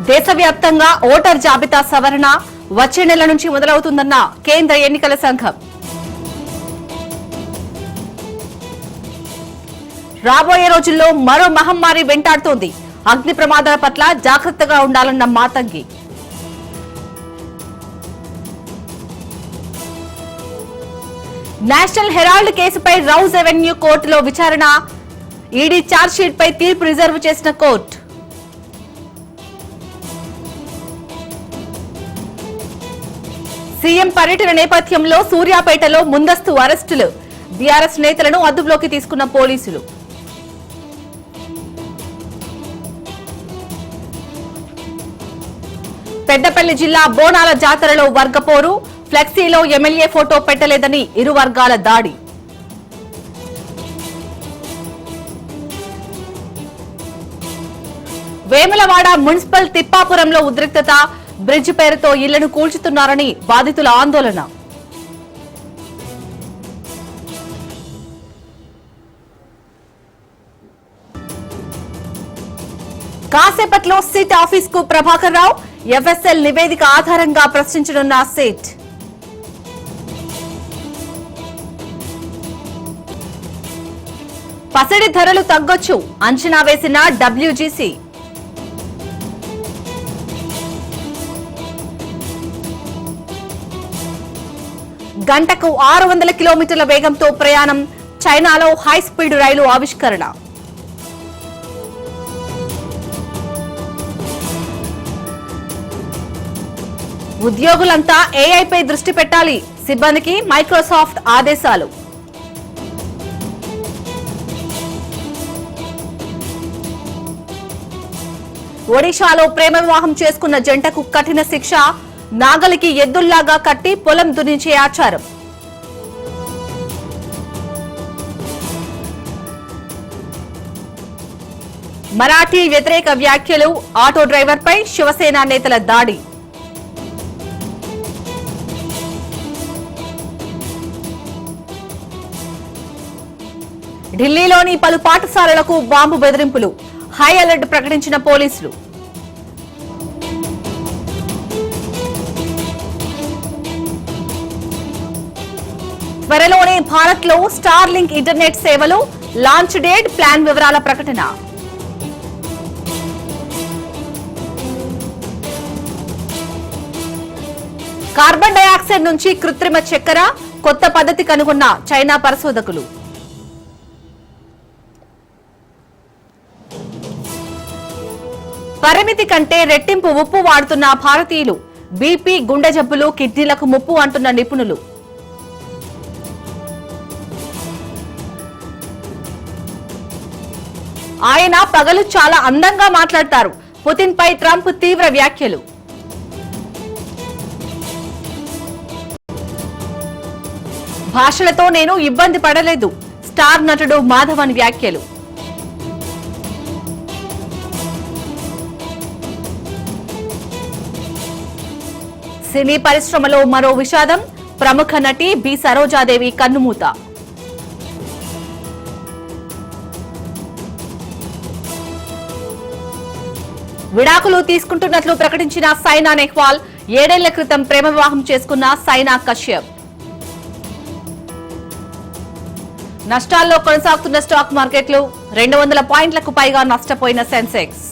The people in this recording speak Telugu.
దేశవ్యాప్తంగా ఓటర్ జాబితా సవరణ వచ్చే నెల నుంచి మొదలవుతుందన్న కేంద్ర ఎన్నికల సంఘం. రాబోయే రోజుల్లో మరో మహమ్మారి వెంటాడుతోంది. అగ్ని ప్రమాదాల పట్ల జాగ్రత్తగా ఉండాలన్న మాతంగి. నేషనల్ హెరాల్డ్ కేసుపై రౌజ్ అవెన్యూ కోర్టులో విచారణ. ఈడీ ఛార్జ్షీట్ పై తీర్పు రిజర్వ్ చేసిన కోర్టు. సీఎం పర్యటన నేపథ్యంలో సూర్యాపేటలో ముందస్తు అరెస్టులు. బీఆర్ఎస్ నేతలను అదుపులోకి తీసుకున్న పోలీసులు. పెద్దపల్లి జిల్లా బోనాల జాతరలో వర్గపోరు. ఫ్లెక్సీలో ఎమ్మెల్యే ఫోటో పెట్టలేదని ఇరు వర్గాల దాడి. వేములవాడ మున్సిపల్ తిప్పాపురంలో ఉద్రిక్తత. బ్రిడ్జ్ పేరుతో ఇళ్లను కూల్చుతున్నారని బాధితుల ఆందోళన. కాసేపట్లో సిట్ ఆఫీస్ కు ప్రభాకర్ రావు. ఎఫ్ఎస్ఎల్ నివేదిక ఆధారంగా ప్రశ్నించనున్న సిట్. పసిడి ధరలు తగ్గొచ్చు అంచనా వేసిన డబ్ల్యూజీసీ. గంటకు 600 కిలోమీటర్ల వేగంతో ప్రయాణం. చైనాలో హై స్పీడ్ రైలు ఆవిష్కరణ. ఉద్యోగులంతా ఏఐపై దృష్టి పెట్టాలి. సిబ్బందికి మైక్రోసాఫ్ట్ ఆదేశాలు. ఒడిశాలో ప్రేమ వివాహం చేసుకున్న జంటకు కఠిన శిక్ష. నాగలికి ఎద్దుల్లాగా కట్టి పొలం దున్నించే ఆచారం. మరాఠీ వ్యతిరేక వ్యాఖ్యలు. ఆటో డ్రైవర్పై శివసేన నేతల దాడి. ఢిల్లీలోని పలు పాఠశాలలకు బాంబు బెదిరింపులు. హై అలర్ట్ ప్రకటించిన పోలీసులు. త్వరలోనే భారత్ లో స్టార్ లింక్ ఇంటర్నెట్ సేవలు. లాంచ్ డేట్, ప్లాన్ వివరాల ప్రకటన. కార్బన్ డయాక్సైడ్ నుంచి కృత్రిమ చక్కెర. కొత్త పద్ధతి కనుగొన్న చైనా పరిశోధకులు. పరిమితి కంటే రెట్టింపు ఉప్పు వాడుతున్న భారతీయులు. బీపీ, గుండె జబ్బులు, కిడ్నీలకు ముప్పు అంటున్న నిపుణులు. ఆయన పగలు చాలా అందంగా మాట్లాడతారు. పుతిన్ పై ట్రంప్ తీవ్ర వ్యాఖ్యలు. భాషలతో నేను ఇబ్బంది పడలేదు. స్టార్ నటుడు మాధవన్ వ్యాఖ్యలు. సినీ పరిశ్రమలో మరో విషాదం. ప్రముఖ నటి బి సరోజాదేవి కన్నుమూత. విడాకులు తీసుకుంటున్నట్లు ప్రకటించిన సైనా నెహ్వాల్. 7 ఏళ్ల క్రితం ప్రేమ వివాహం చేసుకున్న సైనా కశ్యప్. నష్టాల్లో కొనసాగుతున్న స్టాక్ మార్కెట్లు. 200 పాయింట్లకు పైగా నష్టపోయిన సెన్సెక్స్.